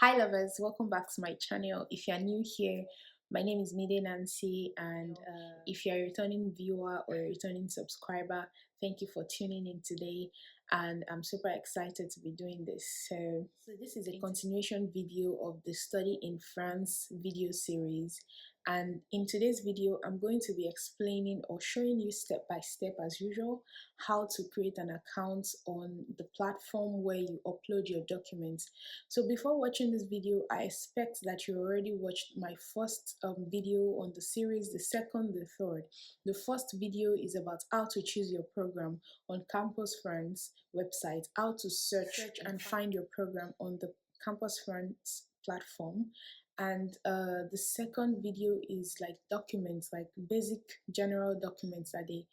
Hi lovers, welcome back to my channel. If you're new here, my name is Mide Nancy, and if you're a returning viewer or a returning subscriber, thank you for tuning in today, and I'm super excited to be doing this. So this is a continuation video of the Study in France video series, and in today's video I'm going to be explaining or showing you step by step as usual how to create an account on the platform where you upload your documents. So before watching this video, I expect that you already watched my first video on the series, the second, the third. The first video is about how to choose your program on Campus France website, how to search and find your program on the Campus France platform. And the second video is like documents, like basic general documents that they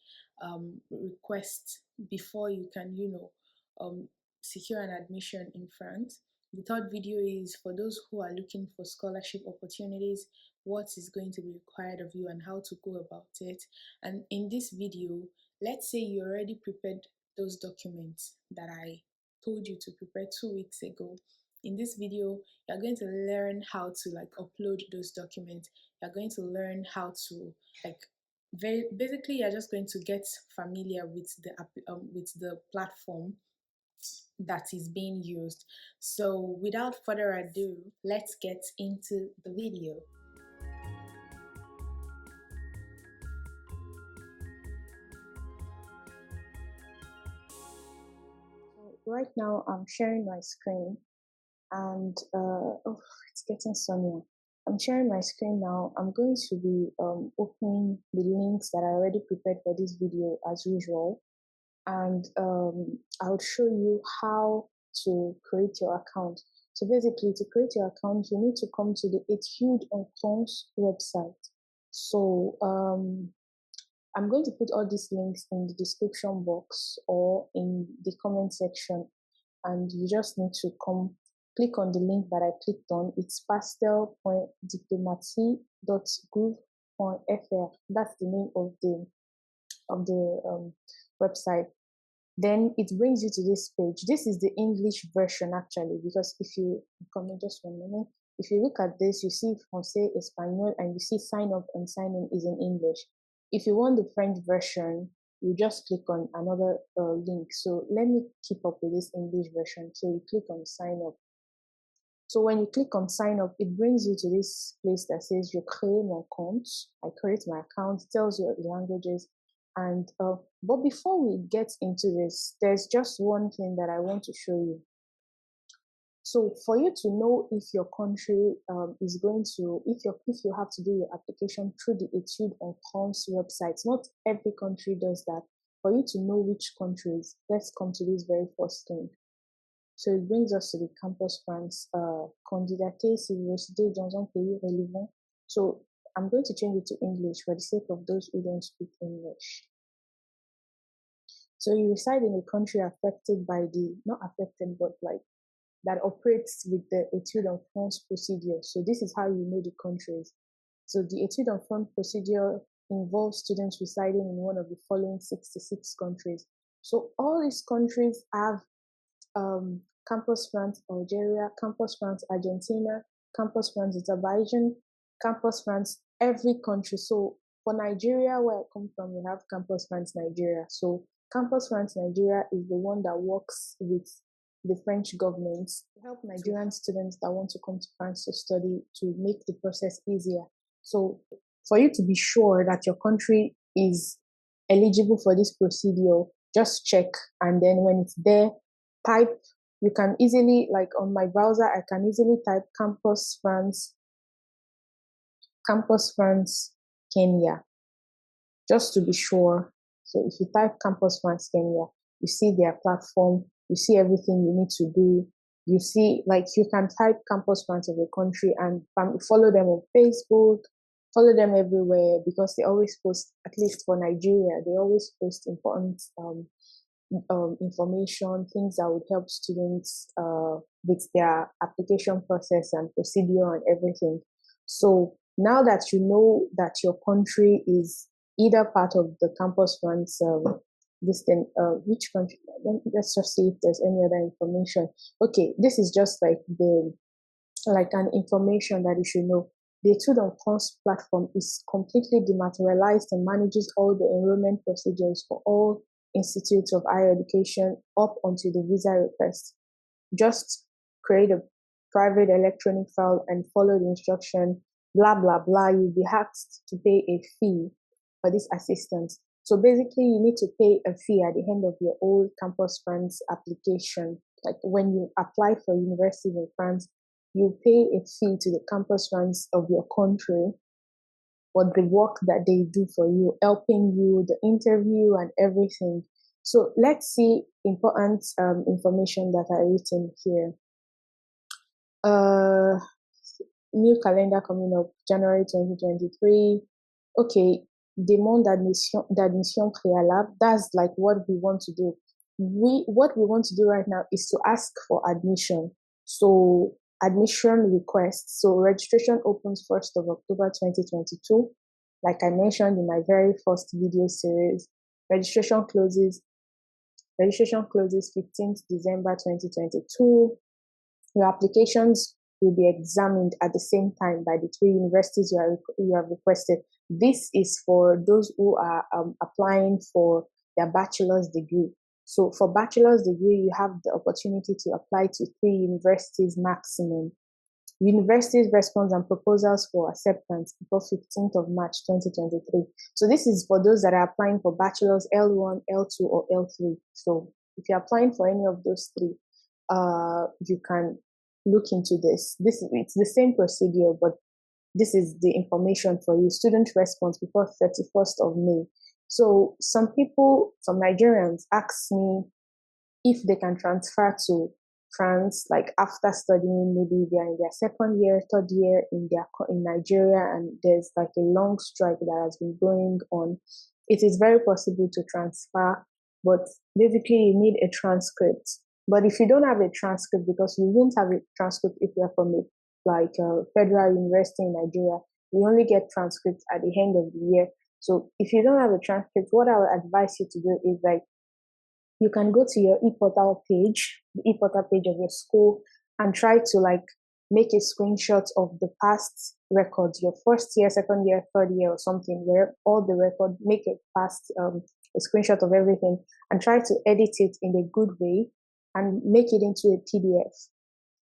request before you can, secure an admission in France. The third video is for those who are looking for scholarship opportunities, what is going to be required of you and how to go about it. And in this video, let's say you already prepared those documents that I told you to prepare 2 weeks ago. In this video, you're going to learn how to upload those documents. You're going to learn how to very basically you're just going to get familiar with the platform that is being used. So without further ado, let's get into the video. Right now I'm sharing my screen and it's getting sunnier. I'm sharing my screen now. I'm going to be opening the links that I already prepared for this video as usual, and I'll show you how to create your account. So basically, to create your account, you need to come to the etudesenfrance website. So I'm going to put all these links in the description box or in the comment section, and you just need to click on the link that I clicked on. It's pastel.diplomatie.gouv.fr. That's the name of the website. Then it brings you to this page. This is the English version actually, because if you come in just 1 minute, if you look at this, you see Français, Espanol, and you see sign up and sign in is in English. If you want the French version, you just click on another link. So let me keep up with this English version. So you click on sign up. So when you click on sign up, it brings you to this place that says je crée mon compte. I create my account, it tells you the languages. And but before we get into this, there's just one thing that I want to show you. So for you to know if your country is going to, if you have to do your application through the etudesenfrance website, not every country does that. For you to know which countries, let's come to this very first thing. So it brings us to the Campus France, candidater si vous résidez dans un pays relevant. So I'm going to change it to English for the sake of those who don't speak English. So you reside in a country affected by not affected, but like that operates with the etudesenfrance procedure. So this is how you know the countries. So the etudesenfrance procedure involves students residing in one of the following 66 countries. So all these countries have Campus France Algeria, Campus France Argentina, Campus France Azerbaijan, Campus France every country. So for Nigeria, where I come from, we have Campus France Nigeria. So Campus France Nigeria is the one that works with the French government to help Nigerian students that want to come to France to study, to make the process easier. So for you to be sure that your country is eligible for this procedure, just check, and then when it's there, type. You can easily, like on my browser, I can easily type Campus France Kenya, just to be sure. So if you type Campus France Kenya, you see their platform, you see everything you need to do. You see, like, you can type Campus France of the country and follow them on Facebook, follow them everywhere, because they always post, at least for Nigeria, they always post important information, things that would help students with their application process and procedure and everything. So now that you know that your country is either part of the Campus France, which country? Let's just see if there's any other information. Okay, this is just like the like an information that you should know. The etudesenfrance platform is completely dematerialized and manages all the enrollment procedures for all institutes of higher education up until the visa request. Just create a private electronic file and follow the instruction, blah, blah, blah. You'll be asked to pay a fee for this assistance. So basically, you need to pay a fee at the end of your old Campus France application. Like when you apply for university in France, you pay a fee to the Campus France of your country for the work that they do for you, helping you, the interview and everything. So let's see important information that are written here. New calendar coming up, January 2023. Okay, demande d'admission préalable. That's like what we want to do. What we want to do right now is to ask for admission. So admission request. So registration opens 1st of October 2022. Like I mentioned in my very first video series, registration closes 15th December 2022. Your applications will be examined at the same time by the 3 universities you have requested. This is for those who are applying for their bachelor's degree. So for bachelor's degree, you have the opportunity to apply to 3 universities maximum. Universities response and proposals for acceptance before 15th of March 2023. So this is for those that are applying for bachelor's L1, L2, or L3. So if you're applying for any of those 3, you can look into this. It's the same procedure, but this is the information for you. Student response before 31st of May. So some people, some Nigerians ask me if they can transfer to France, like after studying, maybe they're in their 2nd year, 3rd year in Nigeria, and there's like a long strike that has been going on. It is very possible to transfer, but basically you need a transcript. But if you don't have a transcript, because you won't have a transcript if you're from a federal university in Nigeria, we only get transcripts at the end of the year. So if you don't have a transcript, what I would advise you to do is like, you can go to your e-portal page, the e-portal page of your school, and try to like make a screenshot of the past records, your 1st year, 2nd year, 3rd year, or something, where all the record, make a screenshot of everything, and try to edit it in a good way and make it into a PDF.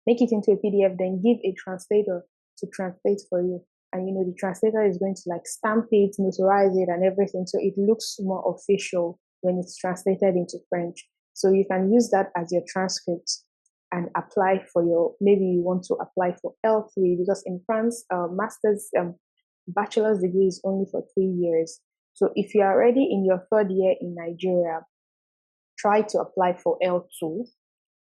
Make it into a PDF, then give a translator to translate for you. And the translator is going to like stamp it, notarize it, and everything, so it looks more official when it's translated into French. So you can use that as your transcript and apply for maybe you want to apply for L3, because in France, bachelor's degree is only for 3 years. So if you are already in your 3rd year in Nigeria, try to apply for L2.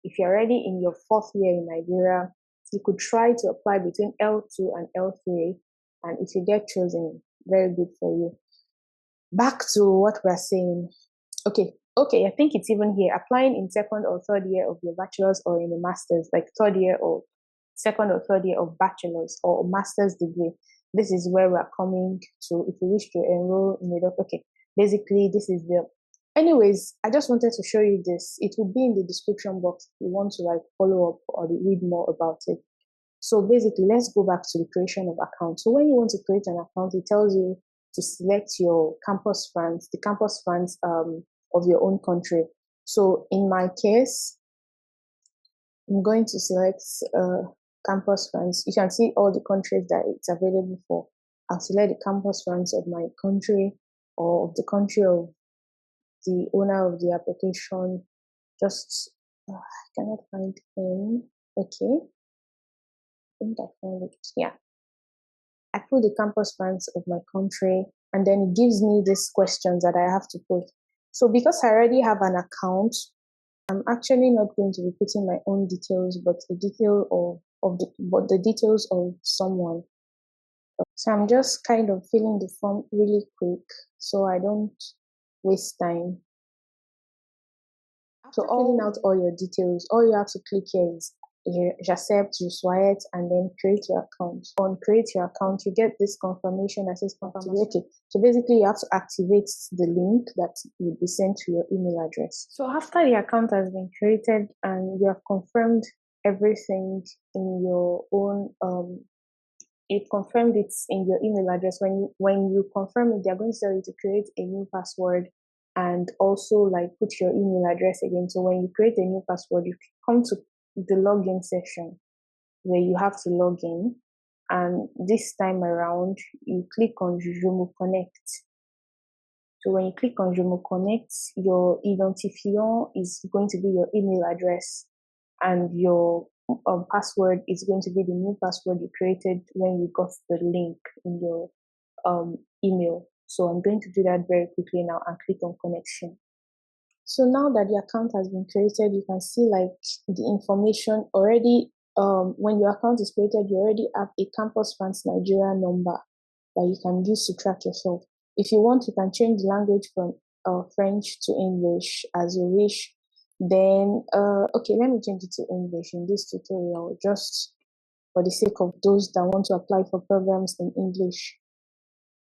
If you're already in your 4th year in Nigeria, you could try to apply between L2 and L3. And if you get chosen, very good for you. Back to what we're saying. Okay, I think it's even here. Applying in 2nd or 3rd year of your bachelor's or in a master's, like 3rd year or 2nd or 3rd year of bachelor's or master's degree. This is where we're coming to if you wish to enroll in it. Okay, basically this is the... Anyways, I just wanted to show you this. It will be in the description box if you want to like follow up or read more about it. So basically, let's go back to the creation of account. So when you want to create an account, it tells you to select your Campus France, the Campus France of your own country. So in my case, I'm going to select Campus France. You can see all the countries that it's available for. I'll select the Campus France of my country or of the country of the owner of the application. Just I cannot find him. Okay, I think I found it. Yeah, I put the Campus France of my country, and then it gives me these questions that I have to put. So because I already have an account, I'm actually not going to be putting my own details, but the details of someone. So I'm just kind of filling the form really quick so I don't waste time. So filling out all your details, all you have to click here is j'accepte, je souhaite, and then create your account. On create your account, you get this confirmation that says confirmation. Okay, so basically you have to activate the link that will be sent to your email address. So after the account has been created and you have confirmed everything in your own you confirmed it in your email address. When you confirm it, they're going to tell you to create a new password and also like put your email address again. So when you create a new password, you come to the login section where you have to log in, and this time around you click on Je me connect. So when you click on Je me connect, your identifiant is going to be your email address, and your password is going to be the new password you created when you got the link in your email. So I'm going to do that very quickly now and click on connection. So now that the account has been created, you can see like the information already. When your account is created, you already have a Campus France Nigeria number that you can use to track yourself. If you want, you can change the language from French to English as you wish. Then, okay, let me change it to English in this tutorial, just for the sake of those that want to apply for programs in English.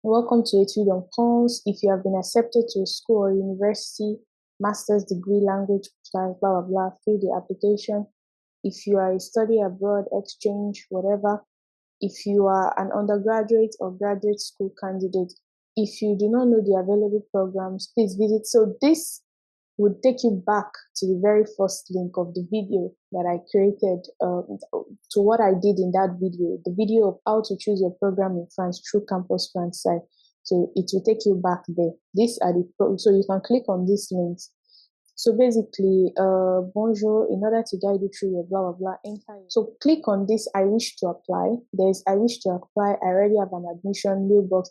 Welcome to etudesenfrance. If you have been accepted to a school or university, master's degree, language class, blah, blah, blah, fill the application. If you are a study abroad, exchange, whatever. If you are an undergraduate or graduate school candidate, if you do not know the available programs, please visit. So this would take you back to the very first link of the video that I created, to what I did in that video, the video of how to choose your program in France through Campus France site. So it will take you back there. These are the so you can click on these links. So basically, bonjour, in order to guide you through your blah, blah, blah, enter. So click on this, I wish to apply. There's I wish to apply, I already have an admission, mailbox.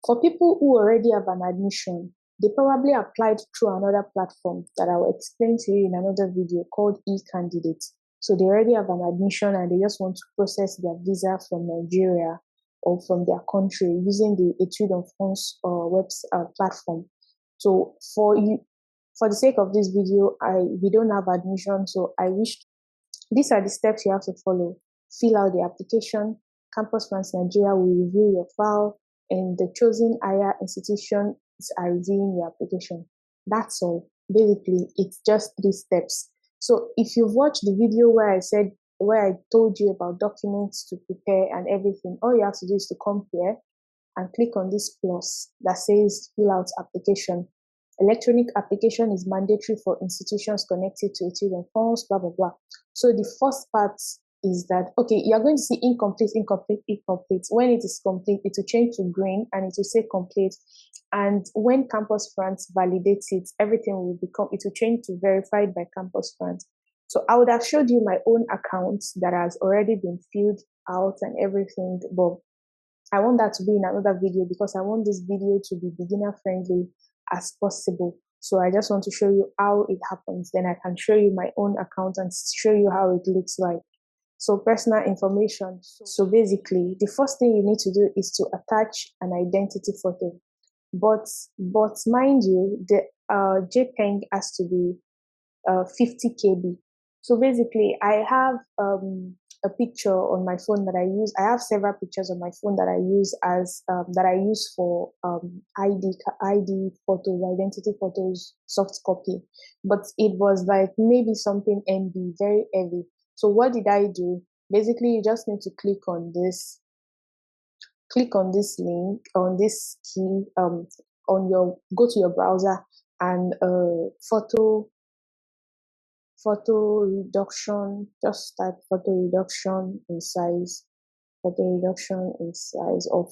For people who already have an admission, they probably applied through another platform that I will explain to you in another video called e-candidate. So they already have an admission and they just want to process their visa from Nigeria or from their country using the etudesenfrance platform. So for you, for the sake of this video, we don't have admission, so I wish. These are the steps you have to follow. Fill out the application. Campus France Nigeria will review your file, and the chosen higher institution are reviewing your application. That's all. Basically, it's just 3 steps. So if you've watched the video where I told you about documents to prepare and everything, all you have to do is to come here and click on this plus that says fill out application. Electronic application is mandatory for institutions connected to etudesenfrance, blah, blah, blah. So the first part is that, okay, you're going to see incomplete, incomplete, incomplete. When it is complete, it will change to green and it will say complete. And when Campus France validates it, everything will become, it will change to verified by Campus France. So I would have showed you my own account that has already been filled out and everything, but I want that to be in another video because I want this video to be beginner friendly as possible. So I just want to show you how it happens. Then I can show you my own account and show you how it looks like. So personal information. So basically, the first thing you need to do is to attach an identity photo. But mind you, the JPEG has to be 50 KB. So basically, I have a picture on my phone that I use. I have several pictures on my phone that I use as that I use for ID photos, identity photos, soft copy. But it was like maybe something MB, very heavy. So what did I do? Basically, you just need to click on this link, on this key, go to your browser and photo reduction, just type photo reduction in size, or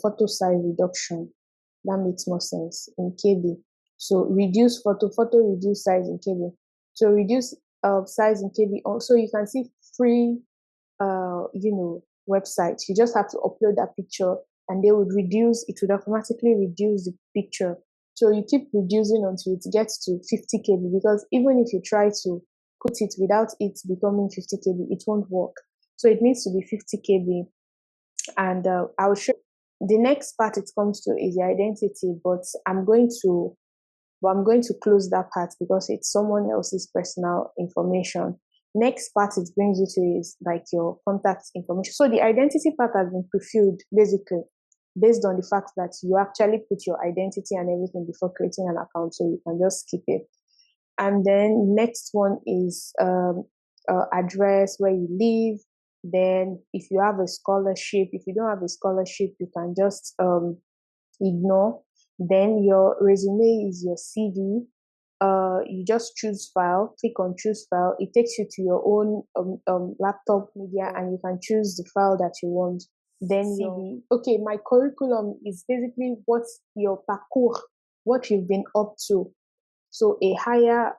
photo size reduction. That makes more sense in KB. So reduce photo reduce size in KB. So reduce size in KB. Also, you can see free websites. You just have to upload that picture and it would automatically reduce the picture. So you keep reducing until it gets to 50 KB, because even if you try to put it without it becoming 50 KB, it won't work. So it needs to be 50 KB. And I'll show the next part it comes to is the identity, but I'm going to close that part because it's someone else's personal information. Next part it brings you to is like your contact information. So the identity part has been pre-filled basically based on the fact that you actually put your identity and everything before creating an account, so you can just skip it. And then next one is address, where you live. Then if you have a scholarship, if you don't have a scholarship, you can just ignore. Then your resume is your CV. You just choose file, click on choose file. It takes you to your own laptop media, and you can choose the file that you want. Then CV. Okay, my curriculum is basically what's your parcours, what you've been up to. So a higher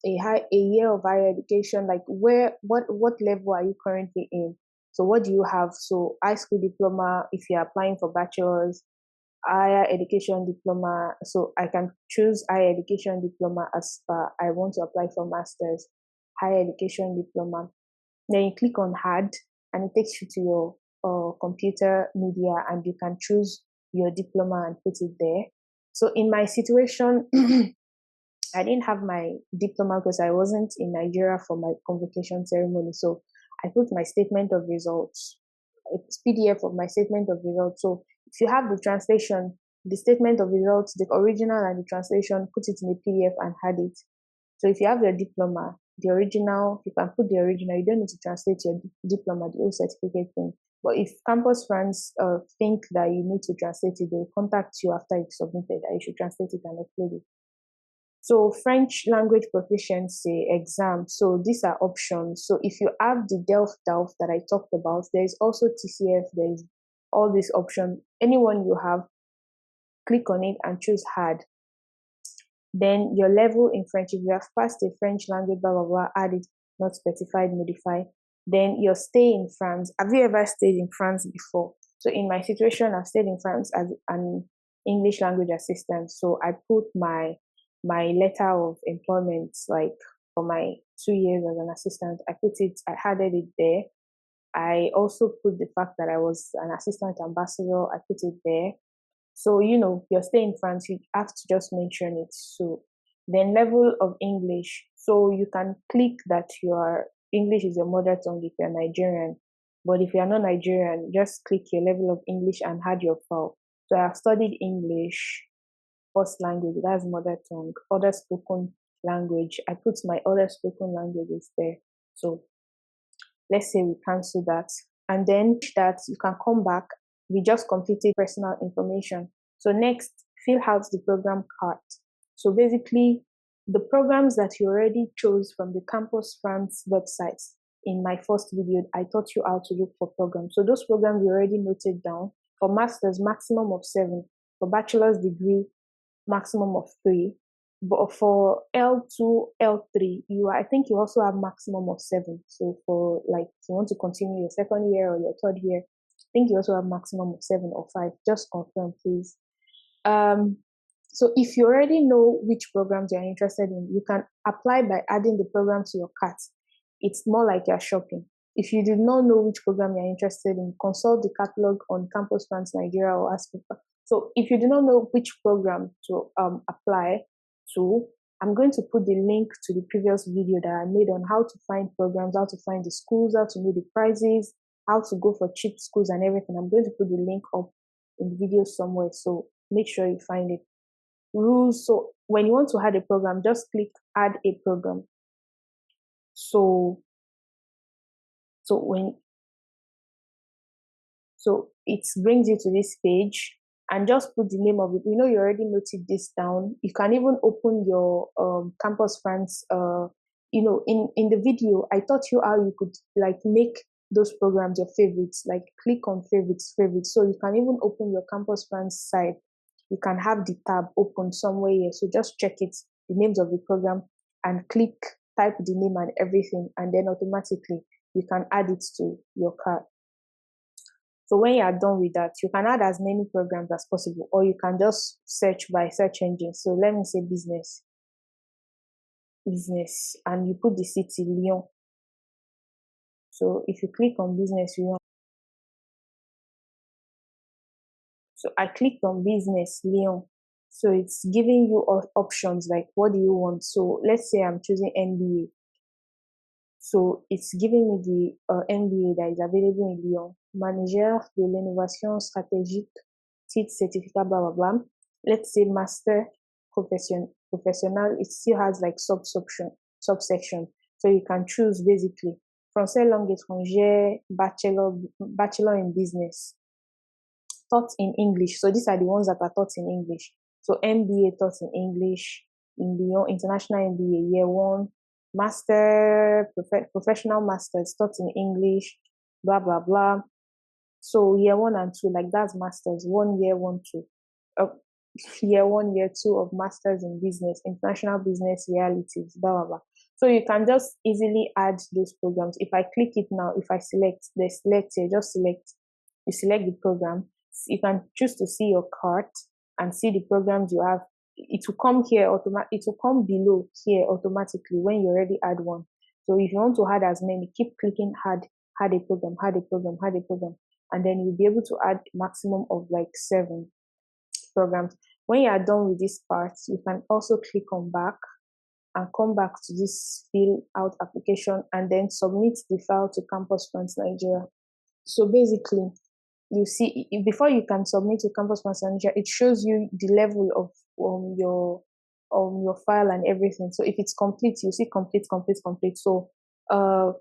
a year of higher education, like what level are you currently in? So what do you have? So high school diploma if you're applying for bachelor's, higher education diploma. So I can choose higher education diploma as far I want to apply for master's, higher education diploma. Then you click on add, and it takes you to your computer media, and you can choose your diploma and put it there. So in my situation, I didn't have my diploma because I wasn't in Nigeria for my convocation ceremony. So I put my statement of results, it's PDF of my statement of results. So if you have the translation, the statement of results, the original and the translation, put it in a PDF and add it. So if you have your diploma, the original, you can put the original. You don't need to translate your diploma, the old certificate thing. But if Campus France think that you need to translate it, they'll contact you after you've submitted that you should translate it and upload it. So French language proficiency exam. So these are options. So if you have the DELF that I talked about, there is also TCF, there is all these options. Anyone you have, click on it and choose hard. Then your level in French, if you have passed a French language, blah, blah, blah, add it, not specified, modify. Then your stay in France. Have you ever stayed in France before? So in my situation, I've stayed in France as an English language assistant. So I put my letter of employment, like for my 2 years as an assistant, I added it there. I also put the fact that I was an assistant ambassador, I put it there. So, you're staying in France, you have to just mention it. So then level of English. So you can click that your English is your mother tongue if you're Nigerian. But if you're not Nigerian, just click your level of English and add your file. So I have studied English, first language, that's mother tongue, other spoken language. I put my other spoken languages there. So let's say we cancel that. And then that you can come back. We just completed personal information. So next, fill out the program card. So basically, the programs that you already chose from the Campus France website. In my first video, I taught you how to look for programs. So those programs you already noted down. For masters, maximum of 7. For bachelor's degree, maximum of 3. But for L2, L3, I think you also have maximum of 7. So for if you want to continue your second year or your third year, I think you also have maximum of 7 or 5. Just confirm, please. So if you already know which programs you're interested in, you can apply by adding the program to your cart. It's more like you're shopping. If you do not know which program you're interested in, consult the catalog on Campus France Nigeria or ask people. So if you do not know which program to apply to, I'm going to put the link to the previous video that I made on how to find programs, how to find the schools, how to know the prices, how to go for cheap schools and everything. I'm going to put the link up in the video somewhere. So make sure you find it. Rules. So when you want to add a program, just click add a program. So it brings you to this page and just put the name of it. You already noted this down. You can even open your Campus France. In the video, I taught you how you could make those programs your favorites. Click on favorites. So you can even open your Campus France site. You can have the tab open somewhere here. So just check it, the names of the program, and type the name and everything, and then automatically you can add it to your cart. So when you are done with that, you can add as many programs as possible, or you can just search by search engine. So let me say business, and you put the city, Lyon. So if you click on business, Lyon. So I clicked on business, Lyon. So it's giving you options like, what do you want? So let's say I'm choosing MBA. So it's giving me the MBA that is available in Lyon. Manager de l'innovation stratégique, titre certificat, blah, blah, blah. Let's say master professional. It still has subsection. So you can choose basically français langue étrangère, bachelor in business, taught in English. So these are the ones that are taught in English. So MBA taught in English, in the international MBA year one, professional masters taught in English, blah blah blah. So year one and two, like that's masters, 1 year, 1, 2. Year one, year two of masters in business, international business realities, blah blah blah. So you can just easily add those programs. If I click it now, if I select, they select here, just select, you select the program. You can choose to see your cart and see the programs you have. It will come here it will come below here automatically when you already add one. So if you want to add as many, keep clicking add a program, add a program, add a program, and then you'll be able to add maximum of like 7 programs. When you are done with this part, you can also click on back and come back to this fill out application and then submit the file to Campus France Nigeria. So basically, you see, before you can submit to Campus France Nigeria, it shows you the level of your file and everything. So if it's complete, you see complete, complete, complete. So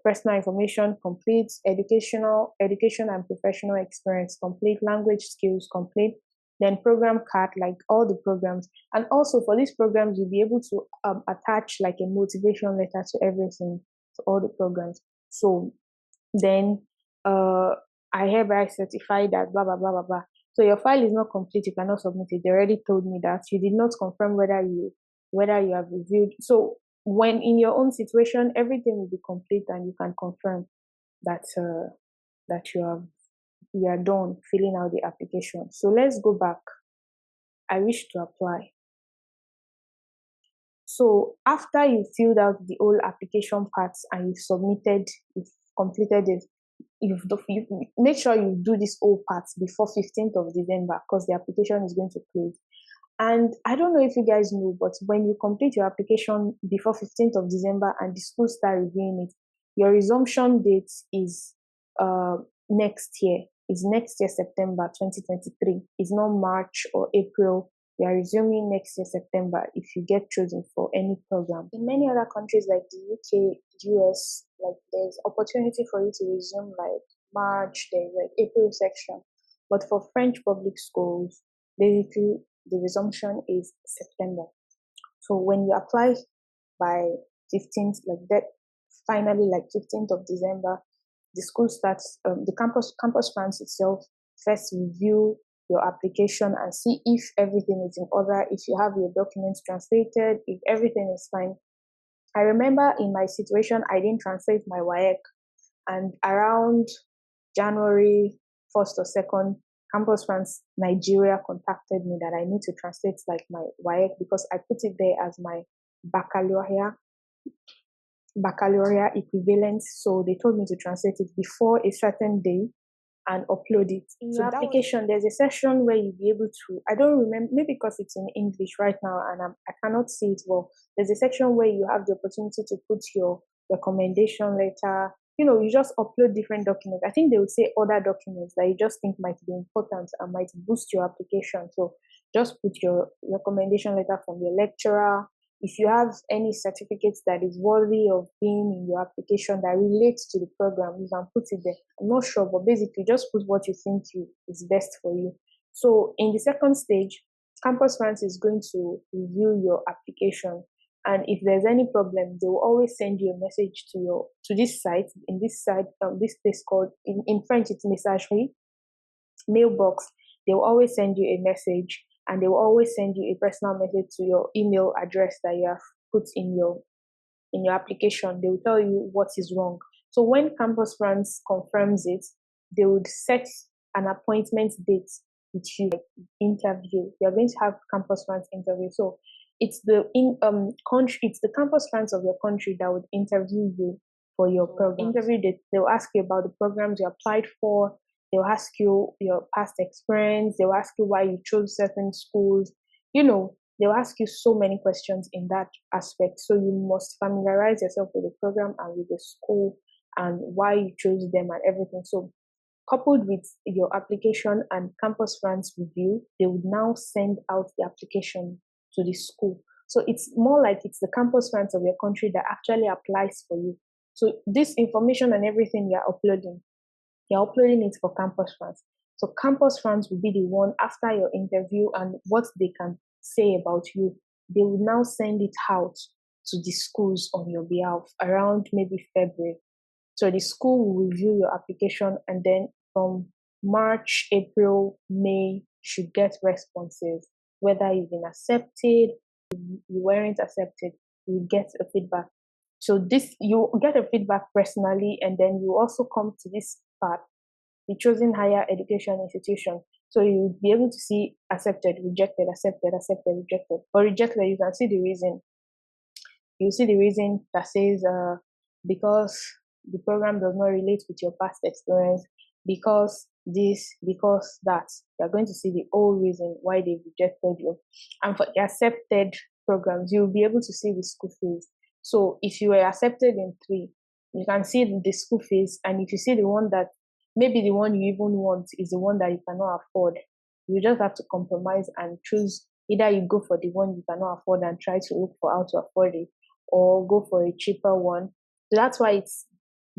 personal information complete, education and professional experience complete, language skills complete, then program card, like all the programs. And also for these programs, you'll be able to attach like a motivation letter to everything, to all the programs. So then I hereby certify that blah blah blah blah blah. So your file is not complete, you cannot submit it. They already told me that you did not confirm whether you have reviewed. So when in your own situation, everything will be complete and you can confirm that that you are done filling out the application. So let's go back. I wish to apply. So after you filled out the whole application parts and you've completed it, you make sure you do this whole part before 15th of December because the application is going to close. And I don't know if you guys know, but when you complete your application before 15th of December and the school start reviewing it, your resumption date is next year. Is next year, September 2023. It's not March or April. You are resuming next year, September, if you get chosen for any program. In many other countries like the UK, US, like there's opportunity for you to resume like March, there's like April section. But for French public schools, basically the resumption is September. So when you apply by 15th, like that, finally like 15th of December, the school starts, the Campus France itself first review your application and see if everything is in order, if you have your documents translated, if everything is fine. I remember in my situation, I didn't translate my WAEC, and around January 1st or 2nd, Campus France Nigeria contacted me that I need to translate like my WAEC because I put it there as my baccalaureate equivalent. So they told me to translate it before a certain day and upload it. In your application, there's a section where you'll be able to, I don't remember, maybe because it's in English right now and I cannot see it well. There's a section where you have the opportunity to put your recommendation letter. You just upload different documents. I think they would say other documents that you just think might be important and might boost your application. So just put your recommendation letter from your lecturer. If you have any certificates that is worthy of being in your application that relates to the program, you can put it there. I'm not sure, but basically just put what you think is best for you. So in the second stage, Campus France is going to review your application. And if there's any problem, they will always send you a message to this site. In this site, this place called, in French, it's messagerie, mailbox. They will always send you a message. And they will always send you a personal message to your email address that you have put in your application. They will tell you what is wrong. So when Campus France confirms it, they would set an appointment date with you, like interview. You're going to have Campus France interview. So it's the Campus France of your country that would interview you for your program. Interview date. They'll ask you about the programs you applied for. They'll ask you your past experience. They'll ask you why you chose certain schools. They'll ask you so many questions in that aspect. So you must familiarize yourself with the program and with the school and why you chose them and everything. So coupled with your application and Campus France review, they would now send out the application to the school. So it's more like it's the campus France of your country that actually applies for you. So this information and everything you're uploading it for Campus France. So Campus France will be the one after your interview and what they can say about you. They will now send it out to the schools on your behalf around maybe February. So the school will review your application, and then from March, April, May, you should get responses. Whether you've been accepted, you weren't accepted, you get a feedback. So this you get a feedback personally, and then you also come to this part, the chosen higher education institution. So you'll be able to see accepted, rejected, accepted, accepted, rejected. For rejected, you can see the reason. You see the reason that says because the program does not relate with your past experience, because this, because that. You're going to see the whole reason why they rejected you. And for the accepted programs, you'll be able to see the school fees. So if you were accepted in three, you can see the school fees. And if you see the one that maybe the one you even want is the one that you cannot afford, you just have to compromise and choose. Either you go for the one you cannot afford and try to look for how to afford it, or go for a cheaper one. So that's why it's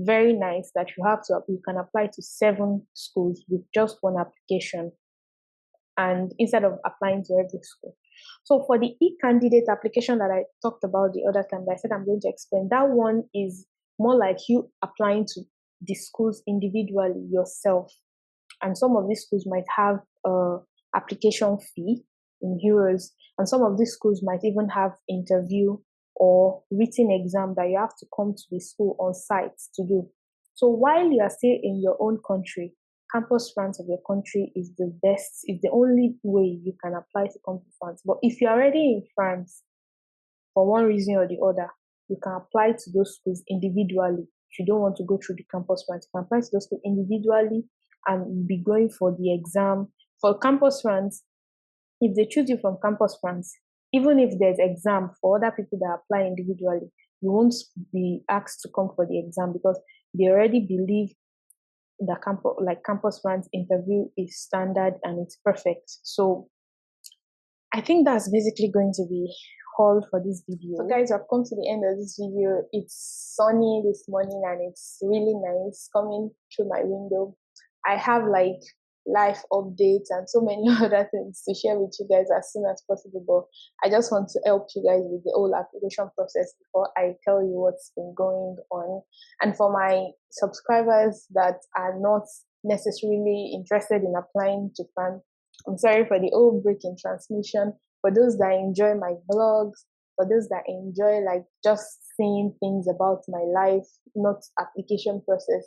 very nice that you can apply to 7 schools with just one application, and instead of applying to every school. So for the e-candidate application that I talked about the other time that I said I'm going to explain, that one is more like you applying to the schools individually yourself. And some of these schools might have a application fee in euros, and some of these schools might even have interview or written exam that you have to come to the school on site to do. So while you are still in your own country, Campus France of your country is the best, is the only way you can apply to come to France. But if you're already in France for one reason or the other, you can apply to those schools individually. If you don't want to go through the Campus France, you can apply to those schools individually and be going for the exam. For Campus France, if they choose you from Campus France, even if there's exam for other people that apply individually, you won't be asked to come for the exam because they already believe the Campus France interview is standard and it's perfect. So I think that's basically going to be all for this video. So guys, I've come to the end of this video. It's sunny this morning and it's really nice coming through my window. I have like life updates and so many other things to share with you guys as soon as possible, but I just want to help you guys with the whole application process before I tell you what's been going on. And for my subscribers that are not necessarily interested in applying to France, I'm sorry for the old break in transmission. For those that enjoy my vlogs, for those that enjoy like just seeing things about my life, not application process,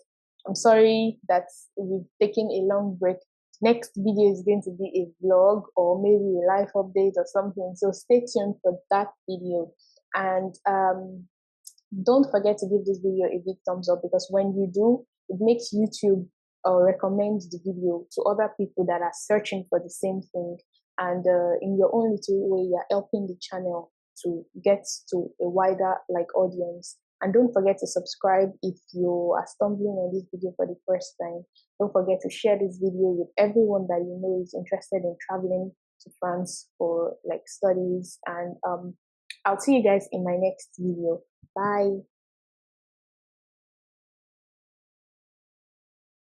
I'm sorry that we've taken a long break. Next video is going to be a vlog or maybe a life update or something. So stay tuned for that video. And don't forget to give this video a big thumbs up, because when you do, it makes YouTube recommend the video to other people that are searching for the same thing. And in your own little way, you're helping the channel to get to a wider audience. And don't forget to subscribe if you are stumbling on this video for the first time. Don't forget to share this video with everyone that you know is interested in traveling to France for studies. And I'll see you guys in my next video. Bye.